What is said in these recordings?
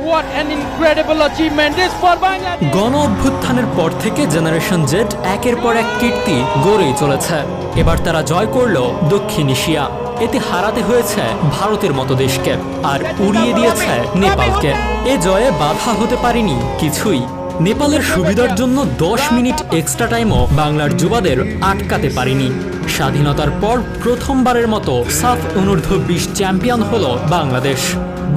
What an incredible achievement this for Bangladesh! গণ অভ্যুত্থানের পর থেকে জেনারেশন জেড একের পর এক কীর্তি গড়েই চলেছে। এবার তারা জয় করল দক্ষিণ এশিয়া। এতে হারাতে হয়েছে ভারতের মতো দেশকে, আর উড়িয়ে দিয়েছে নেপালকে। এ জয়ে বাধা হতে পারেনি কিছুই। নেপালের সুবিধার জন্য 10 মিনিট এক্সট্রা টাইমও বাংলার যুবাদের আটকাতে পারেনি। স্বাধীনতার পর প্রথমবারের মতো সাফ অনূর্ধ্ব 20 চ্যাম্পিয়ন হলো বাংলাদেশ।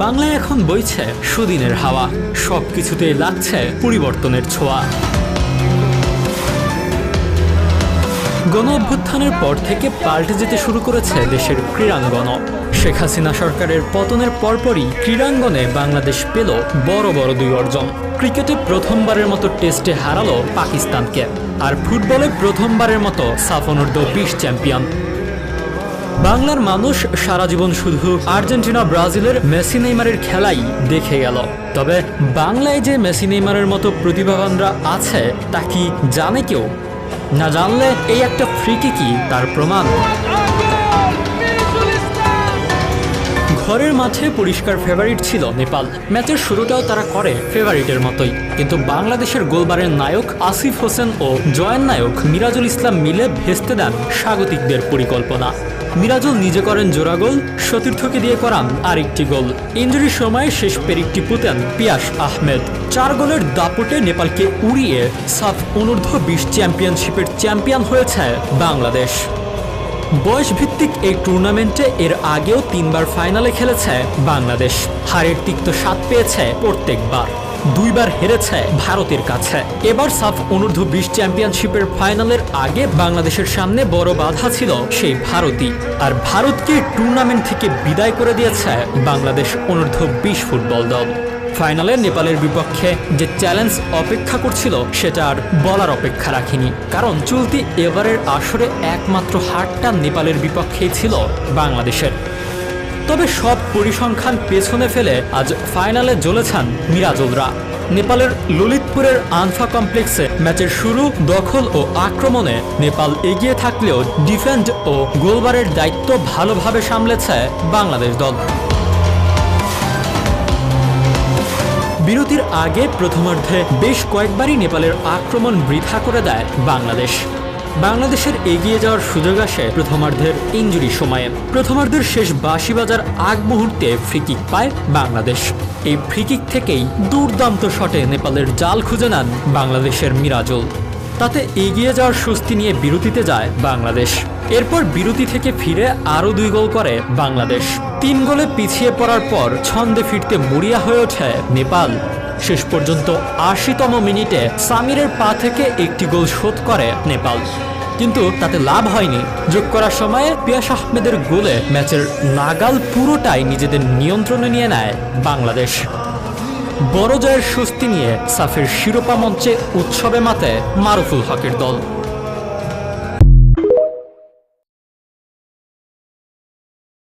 বাংলায় এখন বইছে সুদিনের হাওয়া, সবকিছুতেই লাগছে পরিবর্তনের ছোঁয়া। গণ অভ্যুত্থানের পর থেকে পাল্টে যেতে শুরু করেছে দেশের ক্রীড়াঙ্গন। শেখ হাসিনা সরকারের পতনের পরপরই ক্রীড়াঙ্গনে বাংলাদেশ পেল বড় বড় 2 অর্জন। ক্রিকেটে প্রথমবারের মতো টেস্টে হারালো পাকিস্তানকে, আর ফুটবলে প্রথমবারের মতো সাফ অনূর্ধ্ব 20 চ্যাম্পিয়ন। বাংলার মানুষ সারা জীবন শুধু আর্জেন্টিনা ব্রাজিলের মেসি নেইমারের খেলাই দেখে গেল। তবে বাংলায় যে মেসি নেইমারের মতো প্রতিভাবানরা আছে তা কি জানে কেউ? না জানলে এই একটা ফ্রি কিকই তার প্রমাণ। ঘরের মাঠে পরিষ্কার ফেভারিট ছিল নেপাল। ম্যাচের শুরুটাও তারা করে ফেভারিটের মতোই, কিন্তু বাংলাদেশের গোলবারের নায়ক আসিফ হোসেন ও জয়ের নায়ক মিরাজুল ইসলাম মিলে ভেস্তে দেন স্বাগতিকদের পরিকল্পনা। মিরাজুল নিজে করেন জোড়া গোল, সতীর্থকে দিয়ে করান আরেকটি গোল। ইনজুরির সময় শেষ পেরিকটি পুঁতেন পিয়াস আহমেদ। 4 গোলের দাপটে নেপালকে উড়িয়ে সাফ অনূর্ধ্ব 20 চ্যাম্পিয়নশিপের চ্যাম্পিয়ন হয়েছে বাংলাদেশ। বয়সভিত্তিক এই টুর্নামেন্টে এর আগেও 3 বার ফাইনালে খেলেছে বাংলাদেশ। হারের তিক্ত স্বাদ পেয়েছে প্রত্যেকবার। 2 বার হেরেছে ভারতের কাছে। এবার সাফ অনূর্ধ্ব 20 চ্যাম্পিয়নশিপের ফাইনালের আগে বাংলাদেশের সামনে বড় বাধা ছিল সেই ভারতই। আর ভারতকে টুর্নামেন্ট থেকে বিদায় করে দিয়েছে বাংলাদেশ অনূর্ধ্ব 20 ফুটবল দল। ফাইনালে নেপালের বিপক্ষে যে চ্যালেঞ্জ অপেক্ষা করছিল সেটা আর বলার অপেক্ষা রাখেনি, কারণ চলতি এবারের আসরে একমাত্র হারটা নেপালের বিপক্ষেই ছিল বাংলাদেশের। তবে সব পরিসংখ্যান পেছনে ফেলে আজ ফাইনালে জ্বলেছেন মিরাজুলরা। নেপালের ললিতপুরের আনফা কমপ্লেক্সে ম্যাচের শুরু, দখল ও আক্রমণে নেপাল এগিয়ে থাকলেও ডিফেন্ড ও গোলবারের দায়িত্ব ভালোভাবে সামলেছে বাংলাদেশ দল। বিরতির আগে প্রথমার্ধে বেশ কয়েকবারই নেপালের আক্রমণ বৃথা করে দেয় বাংলাদেশ। বাংলাদেশের এগিয়ে যাওয়ার সুযোগ আসে প্রথমার্ধের ইনজুরি সময়ে। প্রথমার্ধের শেষ বাঁশি বাজার আগ মুহূর্তে ফ্রিকিক পায় বাংলাদেশ। এই ফ্রিকিক থেকেই দুর্দান্ত শটে নেপালের জাল খুঁজে নেন বাংলাদেশের মিরাজুল। তাতে এগিয়ে যাওয়ার স্বস্তি নিয়ে বিরতিতে যায় বাংলাদেশ। এরপর বিরতি থেকে ফিরে আরও 2 গোল করে বাংলাদেশ। 3 গোলে পিছিয়ে পড়ার পর ছন্দে ফিরতে মরিয়া হয়ে ওঠে নেপাল। শেষ পর্যন্ত 80তম মিনিটে সামিরের পা থেকে একটি গোল শোধ করে নেপাল, কিন্তু তাতে লাভ হয়নি। যোগ করার সময়ে পিয়াস আহমেদের গোলে ম্যাচের নাগাল পুরোটাই নিজেদের নিয়ন্ত্রণে নিয়ে নেয় বাংলাদেশ। বড় জয়ের স্বস্তি নিয়ে সাফের শিরোপা মঞ্চে উৎসবে মাতে মারুফুল হকের দল।